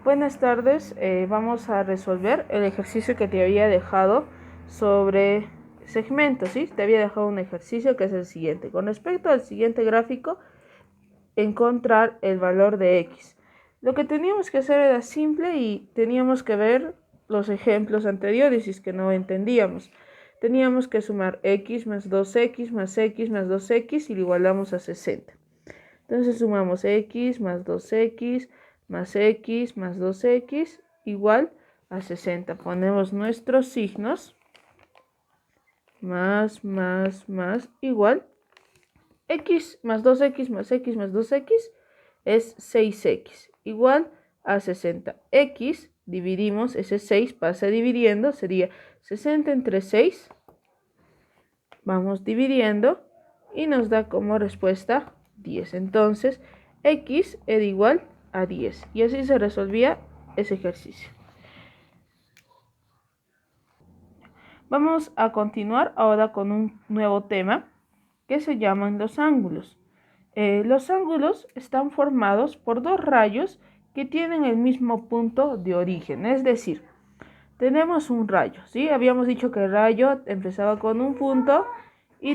Buenas tardes, vamos a resolver el ejercicio que te había dejado sobre segmentos, ¿sí? Te había dejado un ejercicio que es el siguiente. Con respecto al siguiente gráfico, encontrar el valor de X. Lo que teníamos que hacer era simple y teníamos que ver los ejemplos anteriores y es que no entendíamos. Teníamos que sumar X más 2X más X más 2X y lo igualamos a 60. Entonces sumamos X más 2X más X más 2X igual a 60. Ponemos nuestros signos. Más igual. X más 2X más X más 2X es 6X igual a 60. X dividimos, ese 6 pasa dividiendo, sería 60 entre 6. Vamos dividiendo y nos da como respuesta 10. Entonces, X era igual a 10. Y así se resolvía ese ejercicio. Vamos a continuar ahora con un nuevo tema que se llaman los ángulos. Los ángulos están formados por dos rayos que tienen el mismo punto de origen. Es decir, tenemos un rayo, ¿sí? Habíamos dicho que el rayo empezaba con un punto y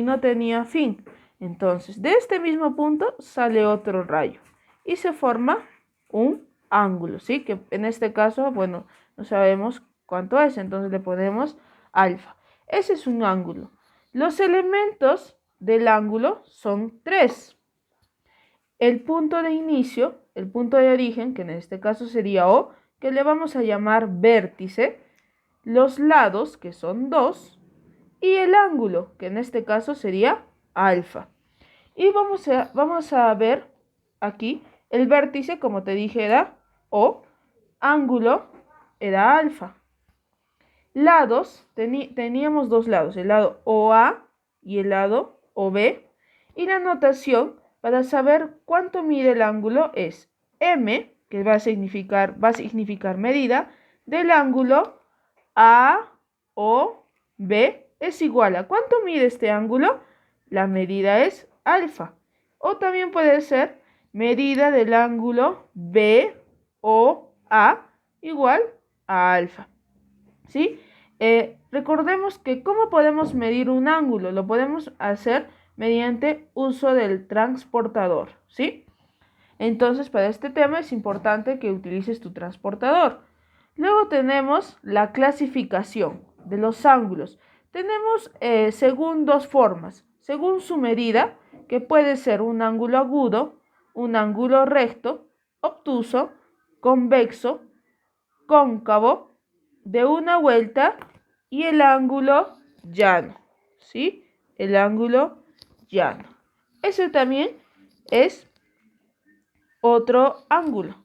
no tenía fin. Entonces, de este mismo punto sale otro rayo y se forma un ángulo, ¿sí? Que en este caso, bueno, no sabemos cuánto es, entonces le ponemos alfa. Ese es un ángulo. Los elementos del ángulo son tres. El punto de inicio, el punto de origen, que en este caso sería O, que le vamos a llamar vértice, los lados, que son 2, y el ángulo, que en este caso sería alfa. Y vamos a ver aquí, el vértice, como te dije, era O, ángulo era alfa. Lados, teníamos dos lados, el lado OA y el lado OB, y la notación para saber cuánto mide el ángulo es M, que va a significar medida, del ángulo AOB es igual a ¿cuánto mide este ángulo? La medida es alfa. O también puede ser medida del ángulo BOA igual a alfa. ¿Sí? Recordemos que ¿cómo podemos medir un ángulo? Lo podemos hacer mediante uso del transportador, ¿sí? Entonces, para este tema es importante que utilices tu transportador. Luego tenemos la clasificación de los ángulos. Tenemos según dos formas. Según su medida, que puede ser un ángulo agudo, un ángulo recto, obtuso, convexo, cóncavo, de una vuelta y el ángulo llano, ¿sí? El ángulo llano. Ese también es otro ángulo,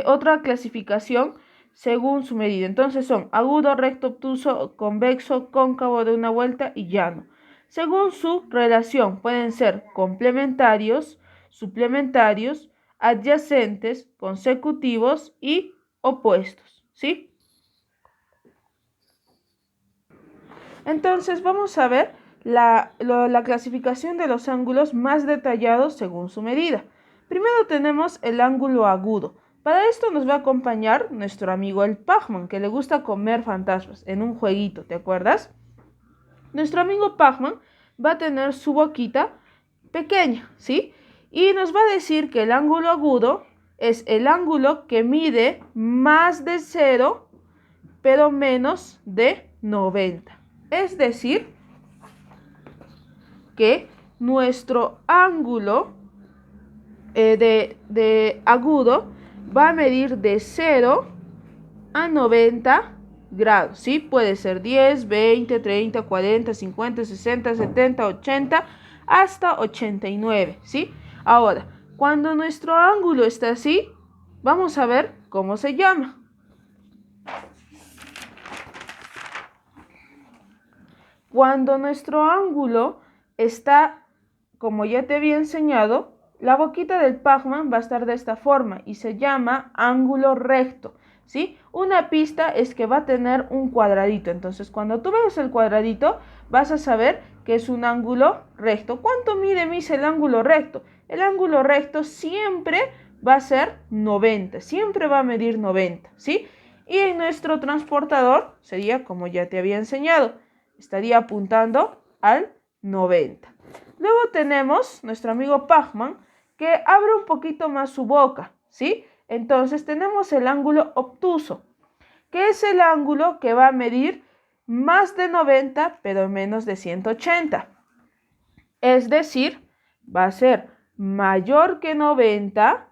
otra clasificación según su medida. Entonces son agudo, recto, obtuso, convexo, cóncavo de una vuelta y llano. Según su relación pueden ser complementarios, suplementarios, adyacentes, consecutivos y opuestos, ¿sí? Entonces vamos a ver la clasificación de los ángulos más detallados según su medida. Primero tenemos el ángulo agudo. Para esto nos va a acompañar nuestro amigo el Pac-Man, que le gusta comer fantasmas en un jueguito, ¿te acuerdas? Nuestro amigo Pac-Man va a tener su boquita pequeña, ¿sí? Y nos va a decir que el ángulo agudo es el ángulo que mide más de 0, pero menos de 90. Es decir, que nuestro ángulo de agudo va a medir de 0 a 90 grados, ¿sí? Puede ser 10, 20, 30, 40, 50, 60, 70, 80, hasta 89, ¿sí? Ahora, cuando nuestro ángulo está así, vamos a ver cómo se llama. Cuando nuestro ángulo está, como ya te había enseñado, la boquita del Pac-Man va a estar de esta forma y se llama ángulo recto, ¿sí? Una pista es que va a tener un cuadradito. Entonces, cuando tú veas el cuadradito, vas a saber que es un ángulo recto. ¿Cuánto mide, Miss, el ángulo recto? El ángulo recto siempre va a ser 90, siempre va a medir 90, ¿sí? Y en nuestro transportador sería como ya te había enseñado, estaría apuntando al 90. Luego tenemos nuestro amigo Pacman, que abre un poquito más su boca, ¿sí? Entonces tenemos el ángulo obtuso, que es el ángulo que va a medir más de 90, pero menos de 180. Es decir, va a ser mayor que 90,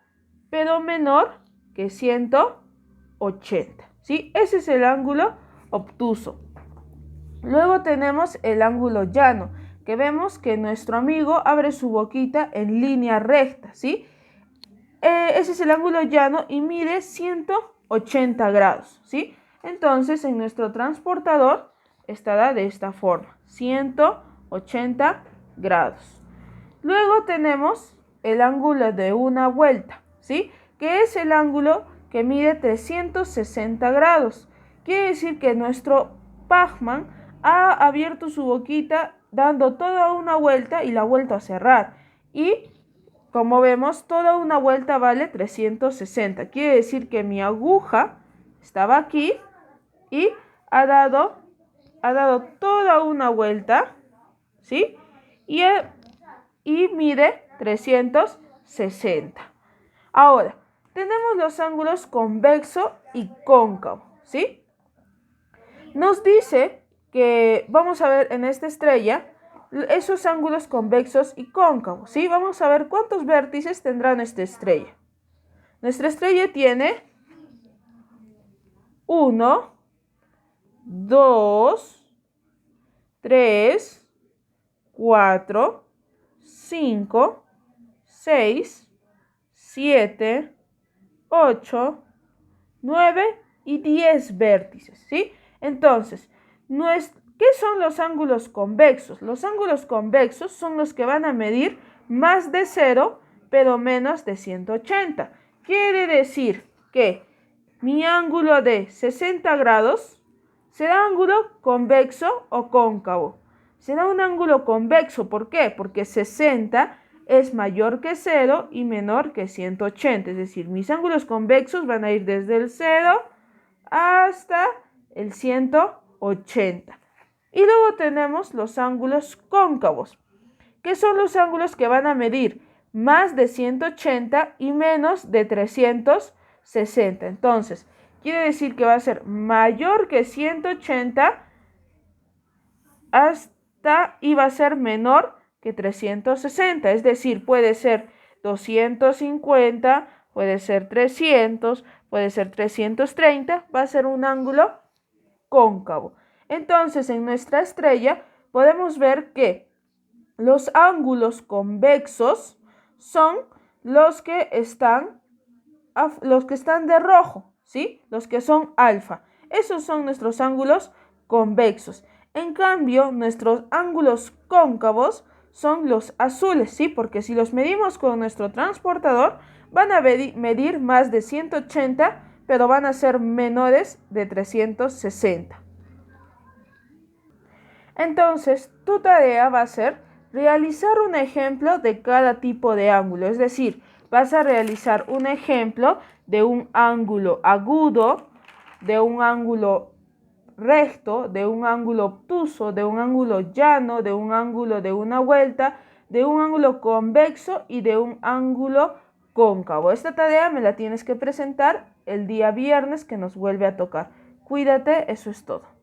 pero menor que 180. ¿Sí? Ese es el ángulo obtuso. Luego tenemos el ángulo llano, que vemos que nuestro amigo abre su boquita en línea recta, ¿sí? Ese es el ángulo llano y mide 180 grados, ¿sí? Entonces, en nuestro transportador estará de esta forma, 180 grados. Luego tenemos el ángulo de una vuelta, ¿sí? Que es el ángulo que mide 360 grados. Quiere decir que nuestro Pacman ha abierto su boquita dando toda una vuelta y la ha vuelto a cerrar. Y como vemos, toda una vuelta vale 360. Quiere decir que mi aguja estaba aquí y ha dado toda una vuelta, ¿sí? Y mide 360. Ahora, tenemos los ángulos convexo y cóncavo, ¿sí? Nos dice que, vamos a ver en esta estrella, esos ángulos convexos y cóncavos, ¿sí? Vamos a ver cuántos vértices tendrá nuestra estrella. Nuestra estrella tiene 1, 2, 3, 4, 5, 6, 7, 8, 9 y 10 vértices, ¿sí? Entonces, ¿qué son los ángulos convexos? Los ángulos convexos son los que van a medir más de 0, pero menos de 180. Quiere decir que mi ángulo de 60 grados será ángulo convexo o cóncavo. Será un ángulo convexo, ¿por qué? Porque 60 es mayor que 0 y menor que 180. Es decir, mis ángulos convexos van a ir desde el 0 hasta el 180. Y luego tenemos los ángulos cóncavos, que son los ángulos que van a medir más de 180 y menos de 360. Entonces, quiere decir que va a ser mayor que 180 y va a ser menor que 360. Es decir, puede ser 250, puede ser 300, puede ser 330. Va a ser un ángulo cóncavo. Entonces, en nuestra estrella podemos ver que los ángulos convexos son los que están de rojo, ¿sí? Los que son alfa. Esos son nuestros ángulos convexos. En cambio, nuestros ángulos cóncavos son los azules, ¿sí? Porque si los medimos con nuestro transportador, van a medir más de 180, pero van a ser menores de 360. Entonces, tu tarea va a ser realizar un ejemplo de cada tipo de ángulo. Es decir, vas a realizar un ejemplo de un ángulo agudo, de un ángulo recto, de un ángulo obtuso, de un ángulo llano, de un ángulo de una vuelta, de un ángulo convexo y de un ángulo cóncavo. Esta tarea me la tienes que presentar el día viernes que nos vuelve a tocar. Cuídate, eso es todo.